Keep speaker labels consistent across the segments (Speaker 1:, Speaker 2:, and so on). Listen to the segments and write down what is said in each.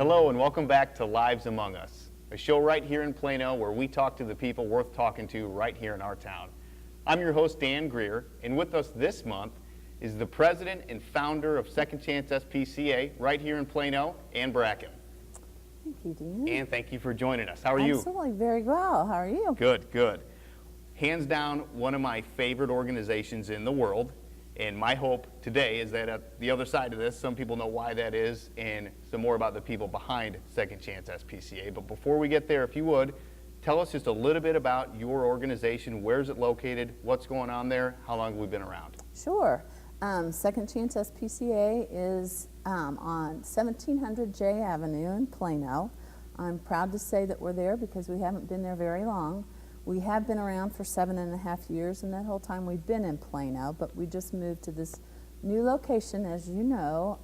Speaker 1: Hello and welcome back to Lives Among Us, a show right here in Plano where we talk to the people worth talking to right here in our town. I'm your host, Dan Greer, and with us this month is the president and founder of Second Chance SPCA right here in Plano, and Bracken.
Speaker 2: Thank you, Dan.
Speaker 1: And thank you for joining us. How are you?
Speaker 2: Absolutely, very well. How are you?
Speaker 1: Good, good. Hands down, one of my favorite organizations in the world. And my hope today is that at the other side of this, some people know why that is and some more about the people behind Second Chance SPCA. But before we get there, if you would, tell us just a little bit about your organization. Where's it located? What's going on there? How long have we been around?
Speaker 2: Sure. Second Chance SPCA is on 1700 J Avenue in Plano. I'm proud to say that we're there because we haven't been there very long. We have been around for 7.5 years, and that whole time we've been in Plano, but we just moved to this new location, as you know,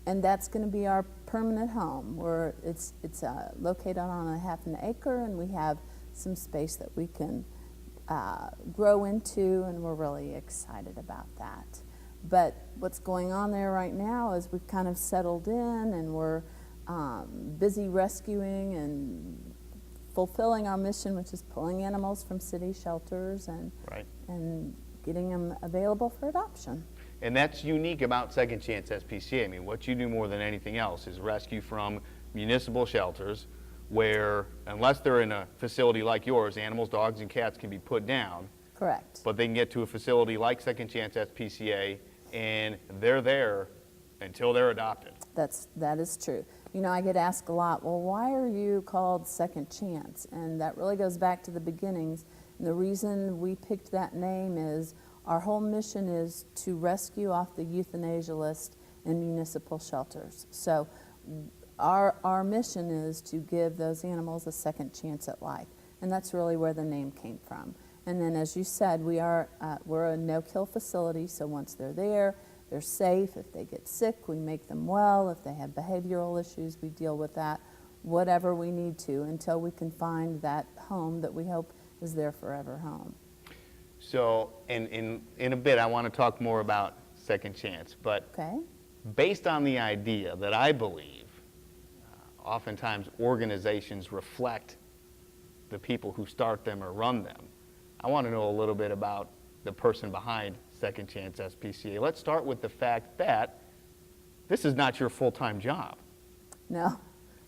Speaker 2: and that's going to be our permanent home. It's located on 1/2 acre, and we have some space that we can grow into, and we're really excited about that. But what's going on there right now is we've kind of settled in, and we're busy rescuing and fulfilling our mission, which is pulling animals from city shelters and getting them available for adoption.
Speaker 1: And that's unique about Second Chance SPCA. I mean, what you do more than anything else is rescue from municipal shelters where, unless they're in a facility like yours, animals, dogs, and cats can be put down.
Speaker 2: Correct.
Speaker 1: But they can get to a facility like Second Chance SPCA, and they're there until they're adopted.
Speaker 2: That is true. You know, I get asked a lot, well, why are you called Second Chance? And that really goes back to the beginnings. And the reason we picked that name is our whole mission is to rescue off the euthanasia list in municipal shelters. So our mission is to give those animals a second chance at life. And that's really where the name came from. And then, as you said, we're a no-kill facility, so once they're there, they're safe. If they get sick, we make them well. If they have behavioral issues, we deal with that, whatever we need to, until we can find that home that we hope is their forever home.
Speaker 1: So in a bit, I want to talk more about Second Chance, but based on the idea that I believe oftentimes organizations reflect the people who start them or run them, I want to know a little bit about the person behind Second Chance SPCA. Let's start with the fact that this is not your full-time job.
Speaker 2: No,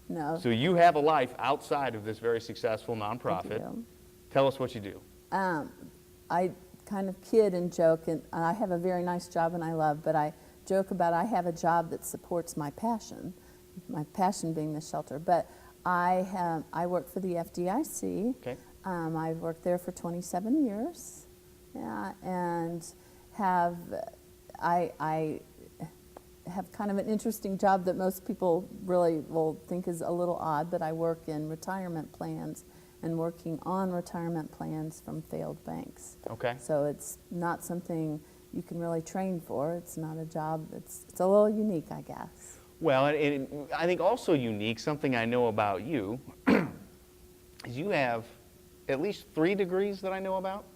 Speaker 2: no.
Speaker 1: So you have a life outside of this very successful nonprofit. Tell us what you do.
Speaker 2: I kind of kid and joke, and I have a very nice job and I love, but I joke about I have a job that supports my passion being the shelter. But I work for the FDIC.
Speaker 1: Okay.
Speaker 2: I've worked there for 27 years. Yeah, and I have kind of an interesting job that most people really will think is a little odd, but I work in retirement plans and working on retirement plans from failed banks.
Speaker 1: Okay.
Speaker 2: So it's not something you can really train for. It's not a job, it's a little unique, I guess.
Speaker 1: Well, and I think also unique, something I know about you, is you have at least 3 degrees that I know about.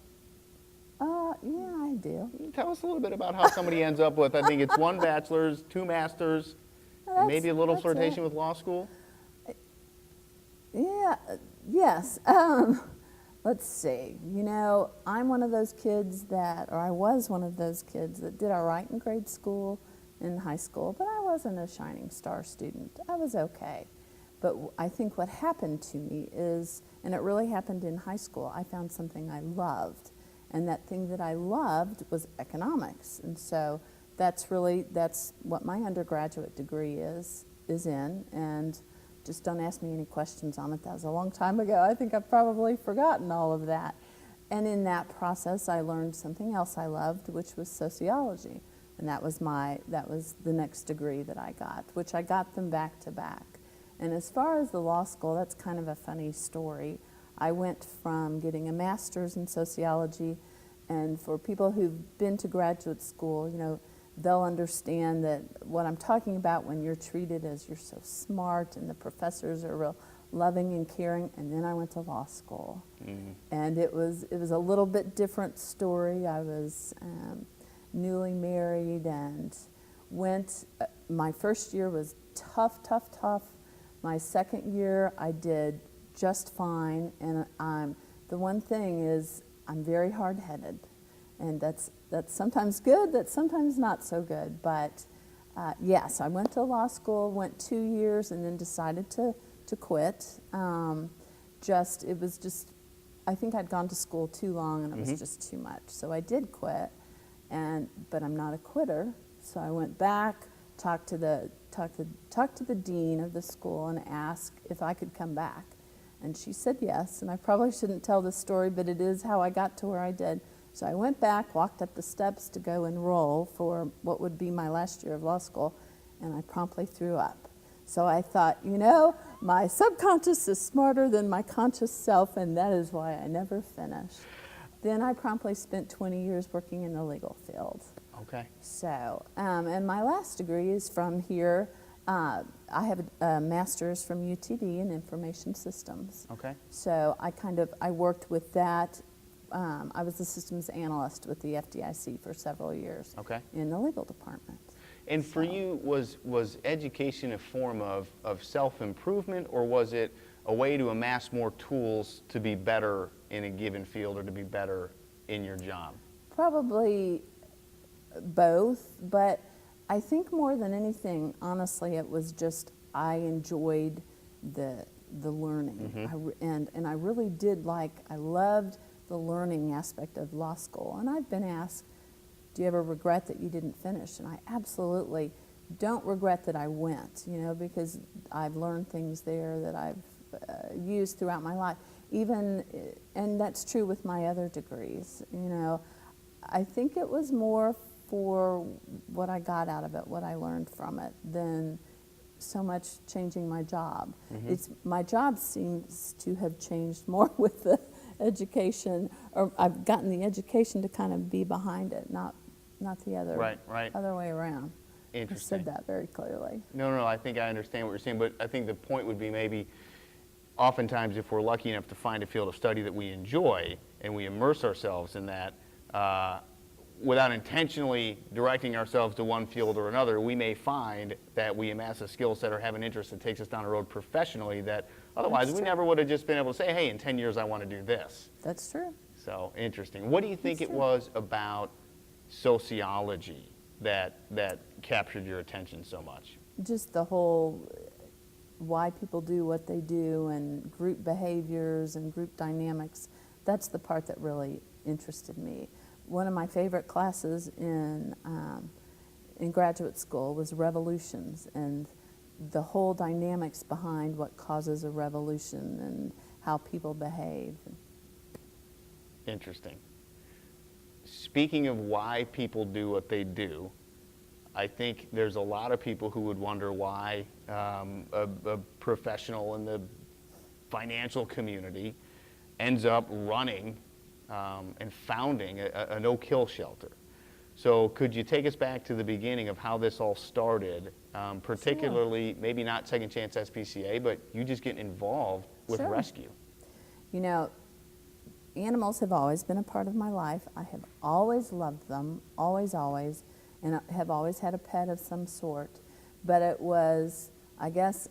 Speaker 2: Yeah, I do.
Speaker 1: Tell us a little bit about how somebody ends up with, I think it's 1 bachelor's, 2 master's, and maybe a little flirtation with law school?
Speaker 2: Yeah, yes. Let's see. You know, I'm one of those kids or I was one of those kids that did all right in grade school, in high school, but I wasn't a shining star student. I was okay. But I think what happened to me is, and it really happened in high school, I found something I loved. And that thing that I loved was economics. And so that's what my undergraduate degree is in. And just don't ask me any questions on it. That was a long time ago. I think I've probably forgotten all of that. And in that process, I learned something else I loved, which was sociology. And that was the next degree that I got, which I got them back to back. And as far as the law school, that's kind of a funny story. I went from getting a master's in sociology, and for people who've been to graduate school, you know, they'll understand that what I'm talking about when you're treated as you're so smart and the professors are real loving and caring. And then I went to law school, and it was a little bit different story. I was newly married and my first year was tough. My second year, I did just fine, and the one thing is I'm very hard-headed, and that's sometimes good, that's sometimes not so good. But yes, I went to law school, went 2 years, and then decided to quit. It was just, I think I'd gone to school too long, and it was just too much. So I did quit, but I'm not a quitter. So I went back, talked to the dean of the school, and asked if I could come back. And she said yes, and I probably shouldn't tell this story, but it is how I got to where I did. So I went back, walked up the steps to go enroll for what would be my last year of law school, and I promptly threw up. So I thought, my subconscious is smarter than my conscious self, and that is why I never finished. Then I promptly spent 20 years working in the legal field.
Speaker 1: Okay.
Speaker 2: So, and my last degree is from here. I have a master's from UTD in information systems.
Speaker 1: Okay.
Speaker 2: So I worked with that. I was a systems analyst with the FDIC for several years.
Speaker 1: Okay.
Speaker 2: In the legal department.
Speaker 1: And for you, was education a form of self-improvement, or was it a way to amass more tools to be better in a given field or to be better in your job?
Speaker 2: Probably both, but I think more than anything, honestly, it was just I enjoyed the learning. And I really did I loved the learning aspect of law school. And I've been asked, do you ever regret that you didn't finish? And I absolutely don't regret that I went, because I've learned things there that I've used throughout my life. And that's true with my other degrees. I think it was more for what I got out of it, what I learned from it, than so much changing my job. My job seems to have changed more with the education, or I've gotten the education to kind of be behind it, not the other other way around.
Speaker 1: Interesting.
Speaker 2: I said that very clearly.
Speaker 1: No, I think I understand what you're saying, but I think the point would be maybe oftentimes if we're lucky enough to find a field of study that we enjoy and we immerse ourselves in that, without intentionally directing ourselves to one field or another, we may find that we amass a skill set or have an interest that takes us down a road professionally that otherwise we never would have just been able to say, hey, in 10 years I want to do this.
Speaker 2: That's true.
Speaker 1: So interesting. What do you think it was about sociology that captured your attention so much?
Speaker 2: Just the whole why people do what they do, and group behaviors and group dynamics. That's the part that really interested me. One of my favorite classes in graduate school was revolutions, and the whole dynamics behind what causes a revolution and how people behave.
Speaker 1: Interesting. Speaking of why people do what they do, I think there's a lot of people who would wonder why a professional in the financial community ends up running and founding a no-kill shelter. So could you take us back to the beginning of how this all started, particularly maybe not Second Chance SPCA, but you just getting involved with rescue?
Speaker 2: Animals have always been a part of my life. I have always loved them, always, and I have always had a pet of some sort. But it was, I guess,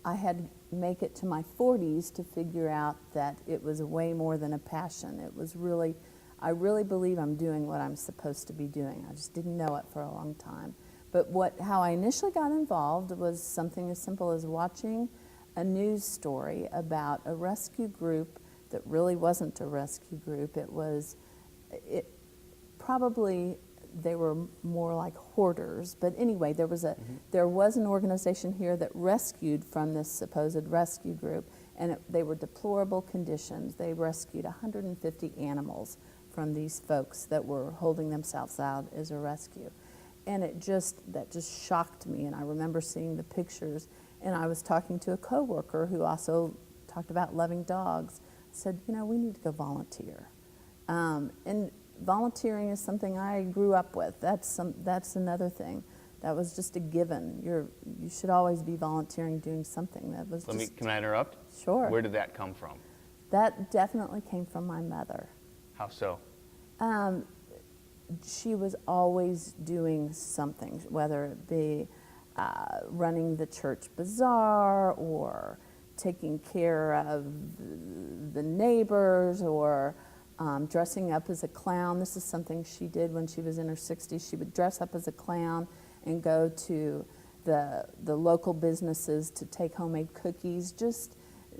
Speaker 2: I had to make it to my 40s to figure out that it was way more than a passion. It was really, I really believe I'm doing what I'm supposed to be doing. I just didn't know it for a long time. But how I initially got involved was something as simple as watching a news story about a rescue group that really wasn't a rescue group. They were more like hoarders. But anyway, there was an organization here that rescued from this supposed rescue group, and they were deplorable conditions. They rescued 150 animals from these folks that were holding themselves out as a rescue. And that just shocked me, and I remember seeing the pictures, and I was talking to a coworker who also talked about loving dogs. I said, we need to go volunteer. And volunteering is something I grew up with. That's another thing. That was just a given. You should always be volunteering, doing something.
Speaker 1: Can I interrupt?
Speaker 2: Sure.
Speaker 1: Where did that come from?
Speaker 2: That definitely came from my mother.
Speaker 1: How so?
Speaker 2: She was always doing something, whether it be running the church bazaar, or taking care of the neighbors, or dressing up as a clown. This is something she did when she was in her 60s. She would dress up as a clown and go to the local businesses to take homemade cookies. Just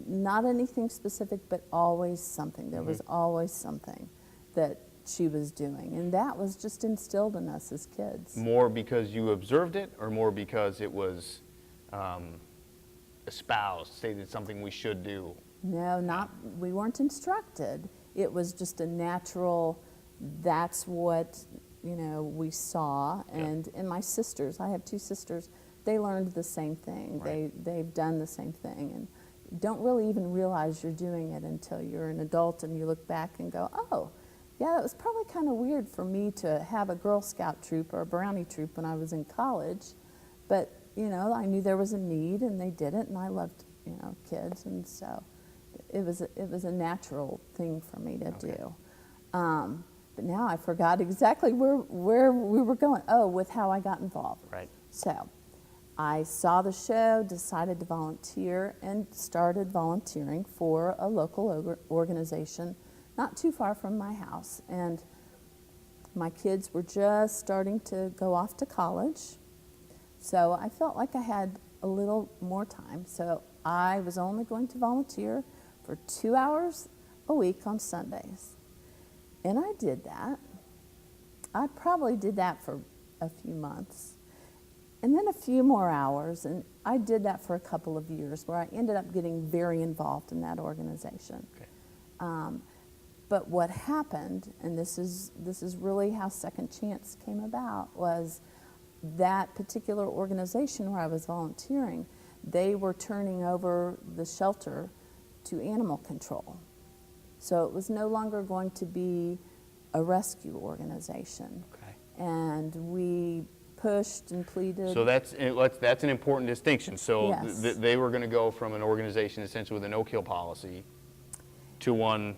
Speaker 2: not anything specific, but always something. There was always something that she was doing, and that was just instilled in us as kids.
Speaker 1: More because you observed it, or more because it was espoused, stated something we should do?
Speaker 2: No, we weren't instructed. It was just a natural, that's what, we saw. And my sisters, I have two sisters, they learned the same thing.
Speaker 1: Right.
Speaker 2: They've done the same thing, and don't really even realize you're doing it until you're an adult and you look back and go, oh, yeah, that was probably kind of weird for me to have a Girl Scout troop or a Brownie troop when I was in college. But, I knew there was a need, and they did it, and I loved, kids, and so it was a natural thing for me to do. But now I forgot exactly where we were going. Oh, with how I got involved.
Speaker 1: Right.
Speaker 2: So I saw the show, decided to volunteer, and started volunteering for a local organization not too far from my house. And my kids were just starting to go off to college, so I felt like I had a little more time. So I was only going to volunteer for 2 hours a week on Sundays. And I did that. I probably did that for a few months. And then a few more hours, and I did that for a couple of years, where I ended up getting very involved in that organization.
Speaker 1: Okay.
Speaker 2: But what happened, and this is really how Second Chance came about, was that particular organization where I was volunteering, they were turning over the shelter to animal control. So it was no longer going to be a rescue organization.
Speaker 1: Okay.
Speaker 2: And we pushed and pleaded.
Speaker 1: So that's an important distinction. So
Speaker 2: Yes.
Speaker 1: they were going to go from an organization essentially with a no-kill policy to one.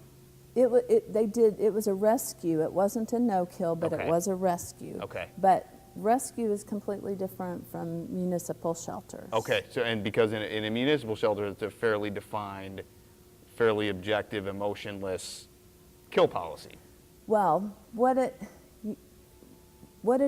Speaker 2: It was a rescue. It wasn't a no-kill, but
Speaker 1: Okay.
Speaker 2: it was a rescue.
Speaker 1: Okay.
Speaker 2: But rescue is completely different from municipal shelters.
Speaker 1: Okay. So, and because in a municipal shelter, it's a fairly defined, fairly objective, emotionless kill policy.
Speaker 2: Well, what it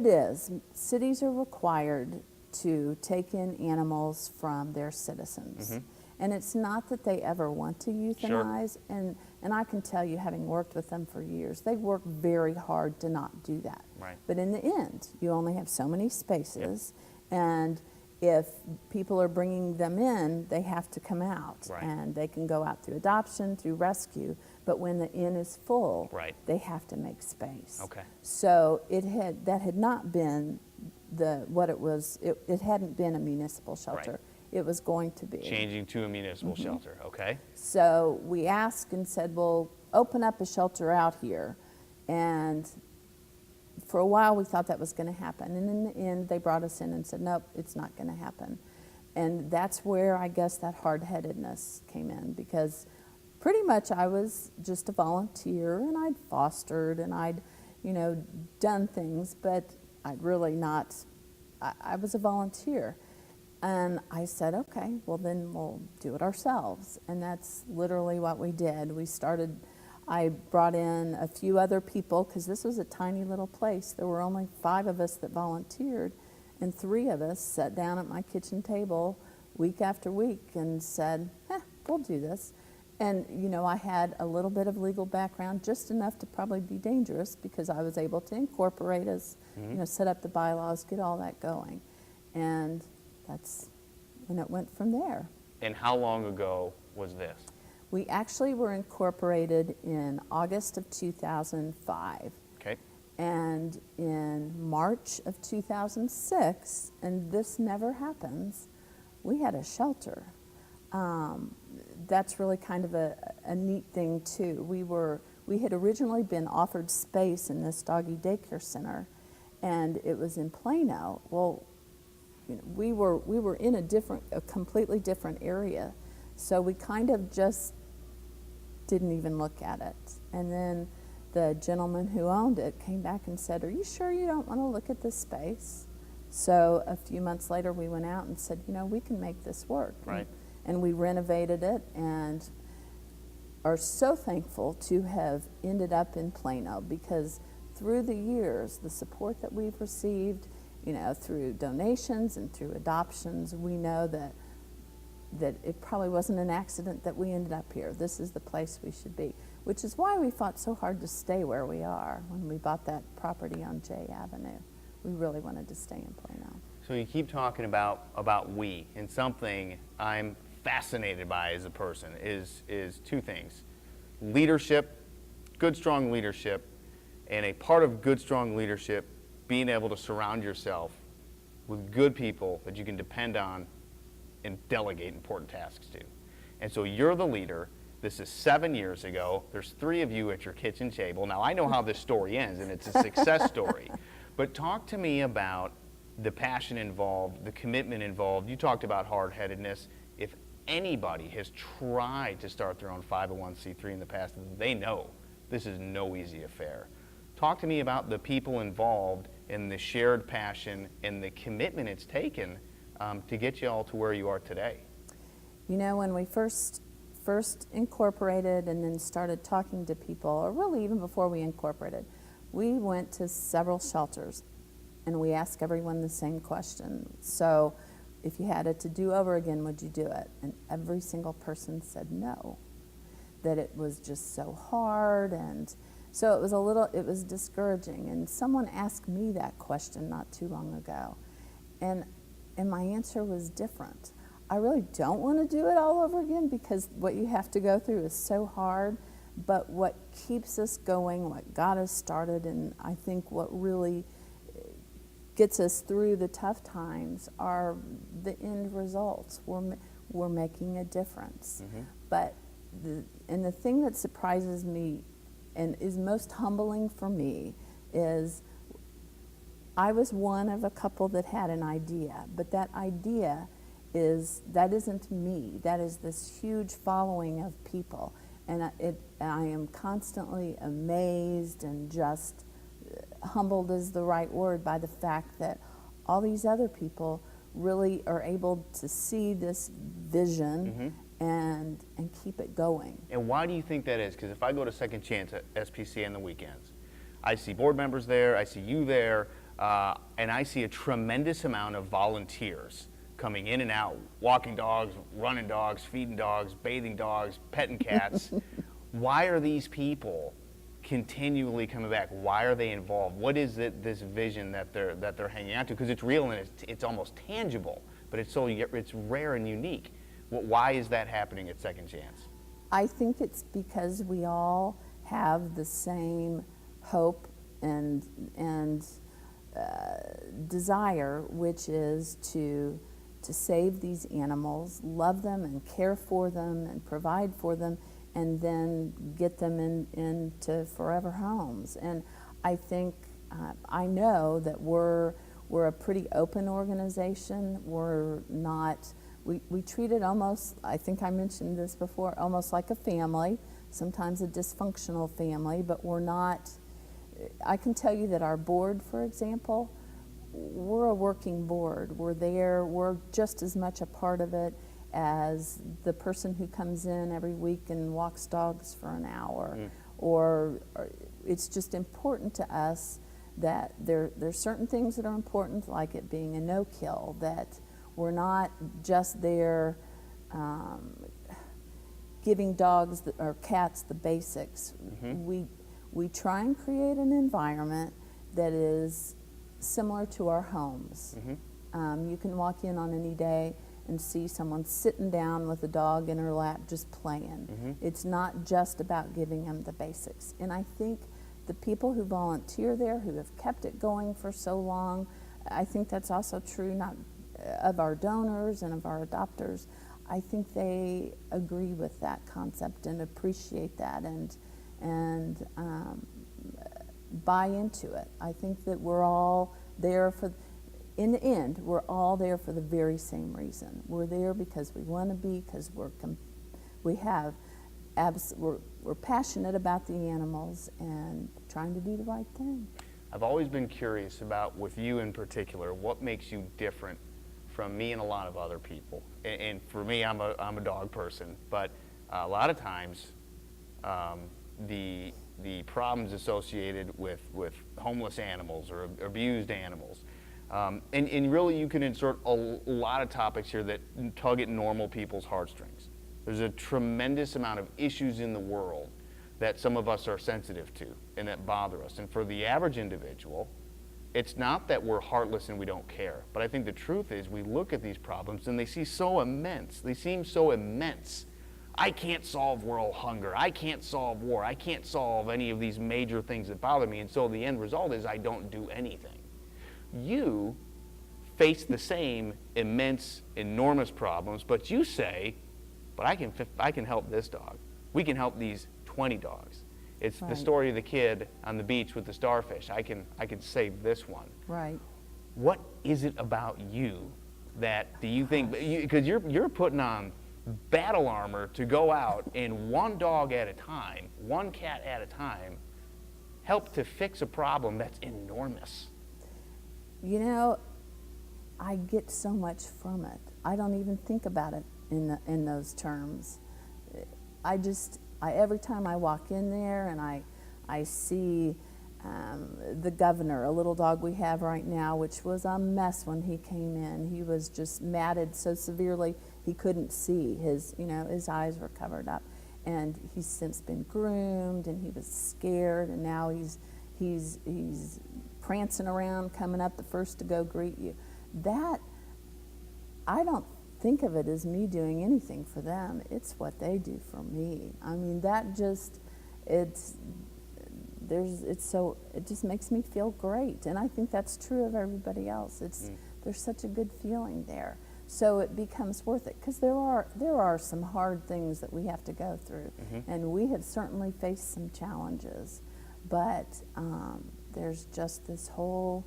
Speaker 2: is, cities are required to take in animals from their citizens. And it's not that they ever want to euthanize, and I can tell you, having worked with them for years, they work very hard to not do that.
Speaker 1: Right.
Speaker 2: But in the end, you only have so many spaces, and if people are bringing them in, they have to come out.
Speaker 1: Right.
Speaker 2: And they can go out through adoption, through rescue, but when the inn is full,
Speaker 1: Right.
Speaker 2: they have to make space.
Speaker 1: Okay.
Speaker 2: So that had not been what it was. It hadn't been a municipal shelter.
Speaker 1: Right.
Speaker 2: It was going to be.
Speaker 1: Changing to a municipal shelter. Okay.
Speaker 2: So we asked and said, well, open up a shelter out here. And for a while we thought that was going to happen. And in the end, they brought us in and said, nope, it's not going to happen. And that's where I guess that hard-headedness came in, because pretty much I was just a volunteer, and I'd fostered and I'd, done things, but I'd really not, I was a volunteer. And I said, okay, well then we'll do it ourselves. And that's literally what we did. I brought in a few other people, because this was a tiny little place. There were only 5 of us that volunteered, and 3 of us sat down at my kitchen table week after week and said, we'll do this. And, I had a little bit of legal background, just enough to probably be dangerous, because I was able to incorporate us, set up the bylaws, get all that going. And it went from there.
Speaker 1: And how long ago was this?
Speaker 2: We actually were incorporated in August of 2005.
Speaker 1: Okay.
Speaker 2: And in March of 2006, and this never happens, we had a shelter. That's really kind of a neat thing too. We had originally been offered space in this doggy daycare center, and it was in Plano. Well, we were in a completely different area, so we kind of just didn't even look at it. And then the gentleman who owned it came back and said, "Are you sure you don't want to look at this space?" So a few months later, we went out and said, you know, we can make this work.
Speaker 1: Right.
Speaker 2: And we renovated it and are so thankful to have ended up in Plano, because through the years, the support that we've received, you know, through donations and through adoptions, we know that it probably wasn't an accident that we ended up here. This is the place we should be, which is why we fought so hard to stay where we are when we bought that property on J Avenue. We really wanted to stay in Plano.
Speaker 1: So you keep talking about we, and something I'm fascinated by as a person is two things: leadership, good, strong leadership, and a part of good, strong leadership, being able to surround yourself with good people that you can depend on and delegate important tasks to. And so you're the leader. This is 7 years ago. There's 3 of you at your kitchen table. Now, I know how this story ends, and it's a success story. But talk to me about the passion involved, the commitment involved. You talked about hard-headedness. If anybody has tried to start their own 501c3 in the past, they know this is no easy affair. Talk to me about the people involved and the shared passion and the commitment it's taken to get you all to where you are today.
Speaker 2: You know, when we first incorporated and then started talking to people, or really even before we incorporated, we went to several shelters and we asked everyone the same question. So if you had it to do over again, would you do it? And every single person said no, that it was just so hard. And so it was discouraging. And someone asked me that question not too long ago. And my answer was different. I really don't want to do it all over again, because what you have to go through is so hard. But what keeps us going, what got us started, and I think what really gets us through the tough times are the end results. We're making a difference. Mm-hmm. But the thing that surprises me and is most humbling for me is I was one of a couple that had an idea, but that idea isn't me. That is this huge following of people. And I am constantly amazed and just humbled is the right word by the fact that all these other people really are able to see this vision and keep it going.
Speaker 1: And why do you think that is? Because if I go to Second Chance SPCA on the weekends, I see board members there, I see you there, and I see a tremendous amount of volunteers coming in and out, walking dogs, running dogs, feeding dogs, bathing dogs, petting cats. Why are these people continually coming back? Why are they involved? What is it, this vision that they're hanging on to? Because it's real and it's almost tangible, but it's rare and unique. Why is that happening at Second Chance?
Speaker 2: I think it's because we all have the same hope and desire, which is to save these animals, love them and care for them and provide for them, and then get them into forever homes. And I think, I know that we're a pretty open organization. We're not, we treat it almost, I think I mentioned this before, almost like a family, sometimes a dysfunctional family, but we're not. I can tell you that our board, for example, we're a working board. We're there, we're just as much a part of it as the person who comes in every week and walks dogs for an hour. Or it's just important to us that there's certain things that are important, like it being a no-kill, that we're not just there giving dogs or cats the basics. We try and create an environment that is similar to our homes. You can walk in on any day and see someone sitting down with a dog in her lap just playing. It's not just about giving them the basics. And I think the people who volunteer there, who have kept it going for so long, I think that's also true not of our donors and of our adopters. I think they agree with that concept and appreciate that and buy into it. I think that we're all there in the end, we're all there for the very same reason. We're there because we want to be, because we're passionate about the animals and trying to do the right thing.
Speaker 1: I've always been curious about, with you in particular, what makes you different from me and a lot of other people. And for me, I'm a dog person, but a lot of times the problems associated with homeless animals or abused animals, and really you can insert a lot of topics here that tug at normal people's heartstrings. There's a tremendous amount of issues in the world that some of us are sensitive to and that bother us. And for the average individual, it's not that we're heartless and we don't care, but I think the truth is we look at these problems and they seem so immense. I can't solve world hunger. I can't solve war. I can't solve any of these major things that bother me. And so the end result is I don't do anything. You face the same immense, enormous problems, but you say, but I can help this dog. We can help these 20 dogs. It's
Speaker 2: right.
Speaker 1: The story of the kid on the beach with the starfish. I can save this one.
Speaker 2: Right.
Speaker 1: What is it about you that do you think, because you're putting on battle armor to go out and one dog at a time, one cat at a time, help to fix a problem that's enormous.
Speaker 2: You know, I get so much from it. I don't even think about it in those terms. Every time I walk in there and I see the governor, a little dog we have right now, which was a mess when he came in. He was just matted so severely he couldn't see. His eyes were covered up. And he's since been groomed, and he was scared, and now he's prancing around, coming up the first to go greet you. That, I don't think of it as me doing anything for them. It's what they do for me. I mean, that just, it just makes me feel great. And I think that's true of everybody else. There's such a good feeling there. So it becomes worth it, because there are some hard things that we have to go through. Mm-hmm. And we have certainly faced some challenges, but there's just this whole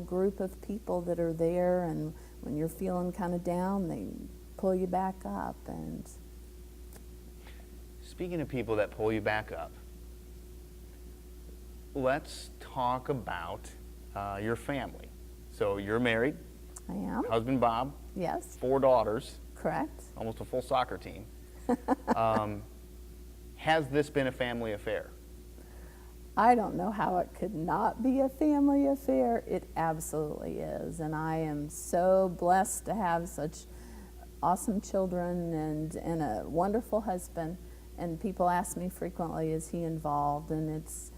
Speaker 2: group of people that are there, and when you're feeling kind of down, they pull you back up. And
Speaker 1: speaking of people that pull you back up, let's talk about your family. So you're married.
Speaker 2: I am.
Speaker 1: Husband Bob.
Speaker 2: Yes.
Speaker 1: 4 daughters.
Speaker 2: Correct.
Speaker 1: Almost a full soccer team. Has this been a family affair?
Speaker 2: I don't know how it could not be a family affair. It absolutely is. And I am so blessed to have such awesome children and a wonderful husband. And people ask me frequently, is he involved? And he's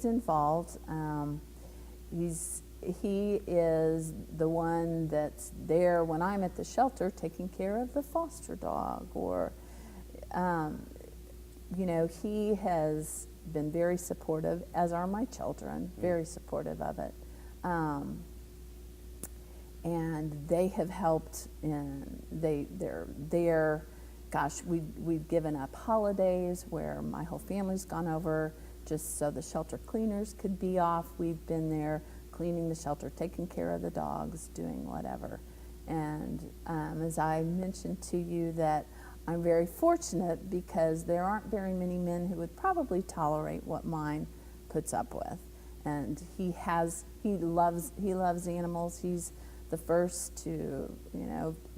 Speaker 2: involved. He is the one that's there when I'm at the shelter taking care of the foster dog, or, he has been very supportive, as are my children, very supportive of it. And they have helped they're there. Gosh, we've given up holidays where my whole family's gone over just so the shelter cleaners could be off. We've been there cleaning the shelter, taking care of the dogs, doing whatever. And as I mentioned to you, that I'm very fortunate because there aren't very many men who would probably tolerate what mine puts up with. And he loves animals. He's the first to,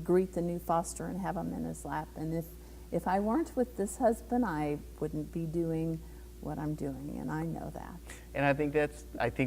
Speaker 2: greet the new foster and have him in his lap. And if I weren't with this husband, I wouldn't be doing what I'm doing, and I know that.
Speaker 1: And I think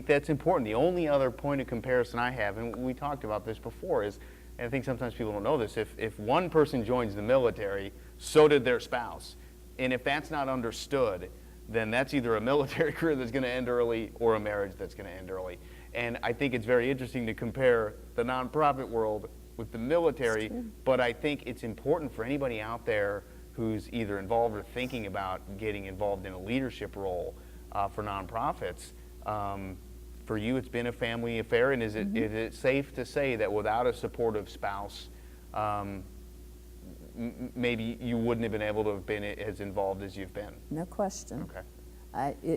Speaker 1: that's important. The only other point of comparison I have, and we talked about this before, is, and I think sometimes people don't know this, if one person joins the military, so did their spouse. And if that's not understood, then that's either a military career that's going to end early or a marriage that's going to end early. And I think it's very interesting to compare the nonprofit world with the military, but I think it's important for anybody out there who's either involved or thinking about getting involved in a leadership role for nonprofits. For you, it's been a family affair, and is it safe to say that without a supportive spouse, maybe you wouldn't have been able to have been as involved as you've been?
Speaker 2: No question.
Speaker 1: Okay.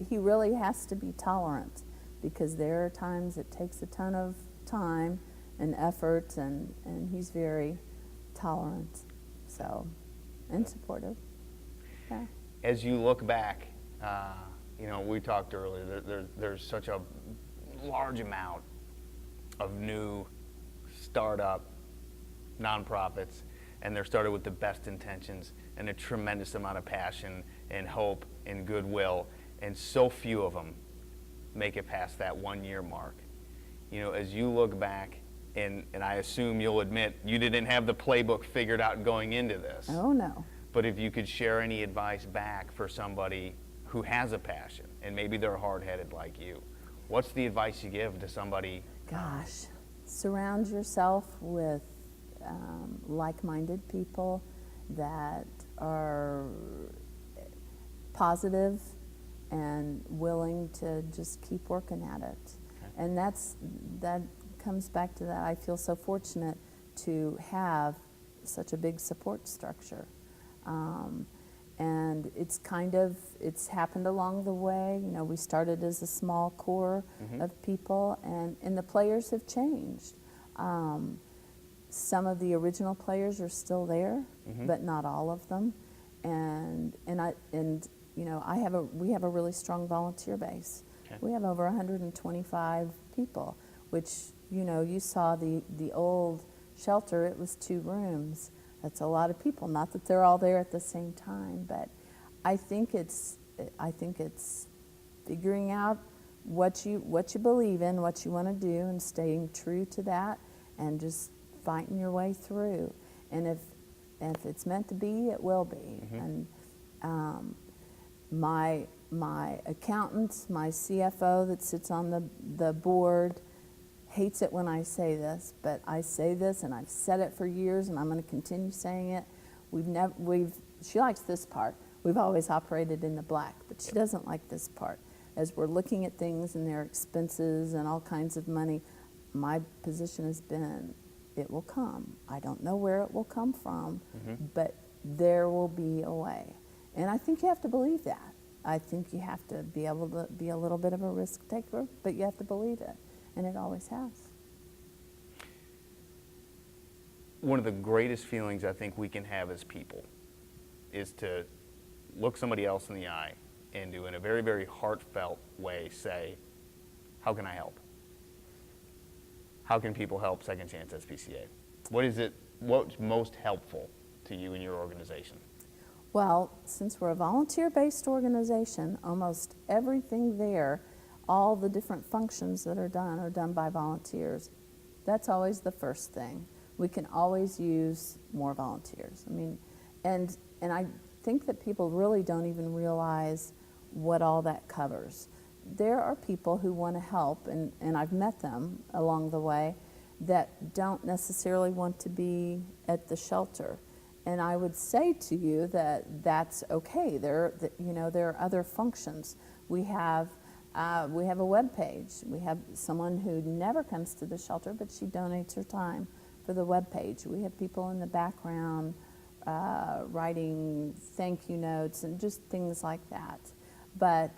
Speaker 2: He really has to be tolerant, because there are times it takes a ton of time and effort, and he's very tolerant, and supportive. Yeah.
Speaker 1: As you look back you know, we talked earlier, there's such a large amount of new startup nonprofits, and they're started with the best intentions and a tremendous amount of passion and hope and goodwill, and so few of them make it past that 1 year mark. You know, as you look back, and I assume you'll admit you didn't have the playbook figured out going into this.
Speaker 2: Oh, no.
Speaker 1: But if you could share any advice back for somebody who has a passion, and maybe they're hard-headed like you, what's the advice you give to somebody?
Speaker 2: Gosh, surround yourself with like-minded people that are positive and willing to just keep working at it.
Speaker 1: Okay.
Speaker 2: And that comes back to that. I feel so fortunate to have such a big support structure. And it's happened along the way. You know, we started as a small core of people, and the players have changed. Some of the original players are still there, but not all of them. And you know, we have a really strong volunteer base.
Speaker 1: Okay.
Speaker 2: We have over 125 people, which, you know, you saw the old shelter, it was 2 rooms. That's a lot of people. Not that they're all there at the same time, but I think it's figuring out what you believe in, what you want to do, and staying true to that, and just fighting your way through. And if it's meant to be, it will be. And my accountant, my CFO that sits on the board, hates it when I say this, but I say this, and I've said it for years, and I'm going to continue saying it. She likes this part. We've always operated in the black, but she doesn't like this part. As we're looking at things and their expenses and all kinds of money, my position has been, it will come. I don't know where it will come from, but there will be a way. And I think you have to believe that. I think you have to be able to be a little bit of a risk taker, but you have to believe it. And it always has.
Speaker 1: One of the greatest feelings I think we can have as people is to look somebody else in the eye and to, in a very, very heartfelt way, say, how can I help? How can people help Second Chance SPCA? What's most helpful to you and your organization?
Speaker 2: Well, since we're a volunteer-based organization, almost everything there, all the different functions that are done by volunteers. That's always the first thing. We can always use more volunteers. I mean, and I think that people really don't even realize what all that covers. There are people who want to help, and I've met them along the way, that don't necessarily want to be at the shelter. And I would say to you that that's okay. There are other functions. We have a web page. We have someone who never comes to the shelter, but she donates her time for the web page. We have people in the background writing thank you notes and just things like that. But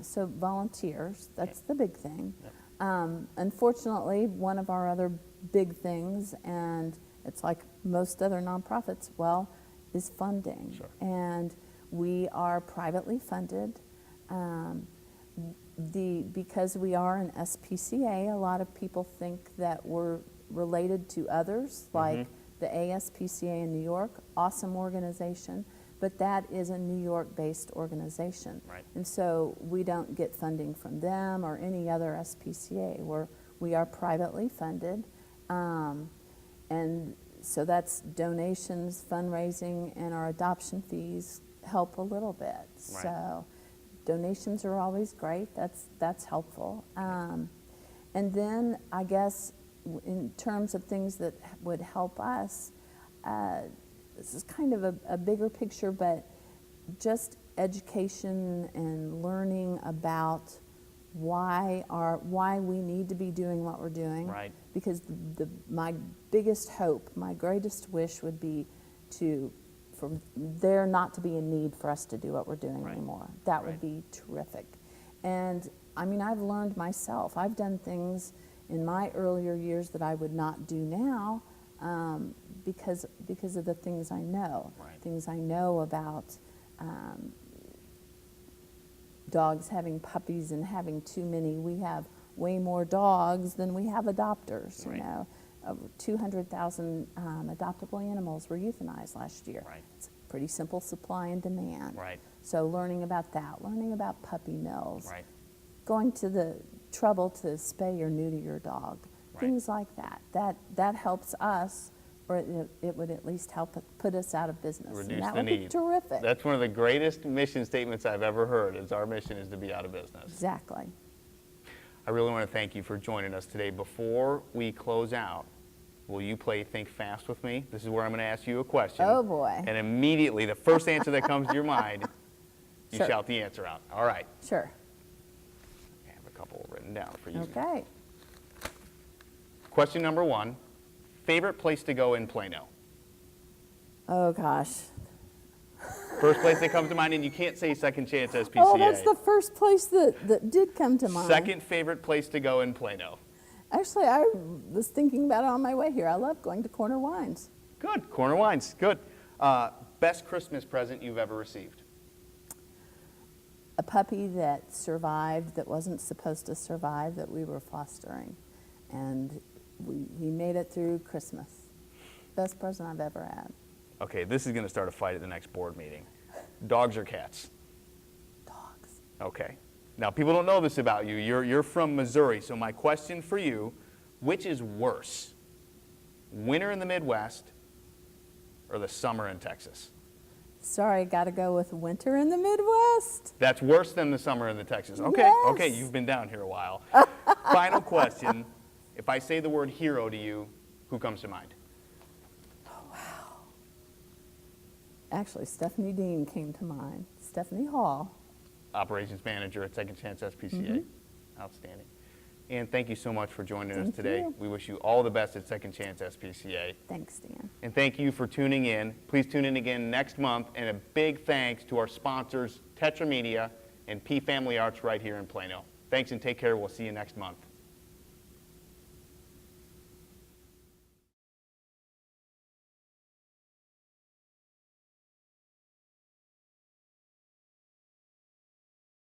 Speaker 2: so volunteers, that's the big thing. Unfortunately, one of our other big things, and it's like most other nonprofits, is funding.
Speaker 1: Sure.
Speaker 2: And we are privately funded. Because we are an SPCA, a lot of people think that we're related to others, like the ASPCA in New York, awesome organization, but that is a New York-based organization.
Speaker 1: Right.
Speaker 2: And so we don't get funding from them or any other SPCA. We are privately funded, and so that's donations, fundraising, and our adoption fees help a little bit.
Speaker 1: Right.
Speaker 2: So donations are always great. That's helpful. And then I guess in terms of things that would help us, this is kind of a bigger picture, but just education and learning about why we need to be doing what we're doing.
Speaker 1: Right.
Speaker 2: Because my biggest hope, my greatest wish would be for there not to be a need for us to do what we're doing anymore. That would be terrific. And I mean, I've learned myself. I've done things in my earlier years that I would not do now because of the things I know.
Speaker 1: Right.
Speaker 2: Things I know about dogs having puppies and having too many. We have way more dogs than we have adopters,
Speaker 1: Right.
Speaker 2: you know. Over 200,000 adoptable animals were euthanized last year.
Speaker 1: Right.
Speaker 2: It's pretty simple supply and demand.
Speaker 1: Right.
Speaker 2: So learning about that, learning about puppy mills,
Speaker 1: Right.
Speaker 2: going to the trouble to spay or neuter your dog,
Speaker 1: Right.
Speaker 2: things like that. That helps us, or it would at least help put us out of business.
Speaker 1: Reduce
Speaker 2: and that
Speaker 1: the
Speaker 2: would
Speaker 1: need.
Speaker 2: be terrific.
Speaker 1: That's one of the greatest mission statements I've ever heard, is our mission is to be out of business.
Speaker 2: Exactly.
Speaker 1: I really want to thank you for joining us today. Before we close out, will you play Think Fast with me? This is where I'm going to ask you a question.
Speaker 2: Oh, boy.
Speaker 1: And immediately, the first answer that comes to your mind, you
Speaker 2: Sure.
Speaker 1: shout the answer out. All right.
Speaker 2: Sure.
Speaker 1: I have a couple written down for you.
Speaker 2: Okay.
Speaker 1: Question number 1, favorite place to go in Plano?
Speaker 2: Oh, gosh.
Speaker 1: First place that comes to mind, and you can't say Second Chance SPCA.
Speaker 2: Oh, that's the first place that did come to mind.
Speaker 1: Second favorite place to go in Plano?
Speaker 2: Actually, I was thinking about it on my way here. I love going to Corner Wines.
Speaker 1: Good. Corner Wines. Good. Best Christmas present you've ever received?
Speaker 2: A puppy that survived, that wasn't supposed to survive, that we were fostering. And he made it through Christmas. Best present I've ever had.
Speaker 1: Okay, this is going to start a fight at the next board meeting. Dogs or cats?
Speaker 2: Dogs.
Speaker 1: Okay. Now, people don't know this about you. You're from Missouri, so my question for you, which is worse? Winter in the Midwest or the summer in Texas?
Speaker 2: Sorry, got to go with winter in the Midwest.
Speaker 1: That's worse than the summer in the Texas. Okay,
Speaker 2: Yes.
Speaker 1: okay, you've been down here a while. Final question. If I say the word hero to you, who comes to mind?
Speaker 2: Actually, Stephanie Dean came to mind. Stephanie Hall.
Speaker 1: Operations Manager at Second Chance SPCA. Outstanding. And thank you so much for joining us
Speaker 2: Thank
Speaker 1: today.
Speaker 2: you.
Speaker 1: We wish you all the best at Second Chance SPCA.
Speaker 2: Thanks, Dan.
Speaker 1: And thank you for tuning in. Please tune in again next month. And a big thanks to our sponsors, Tetra Media and P Family Arts right here in Plano. Thanks and take care. We'll see you next month.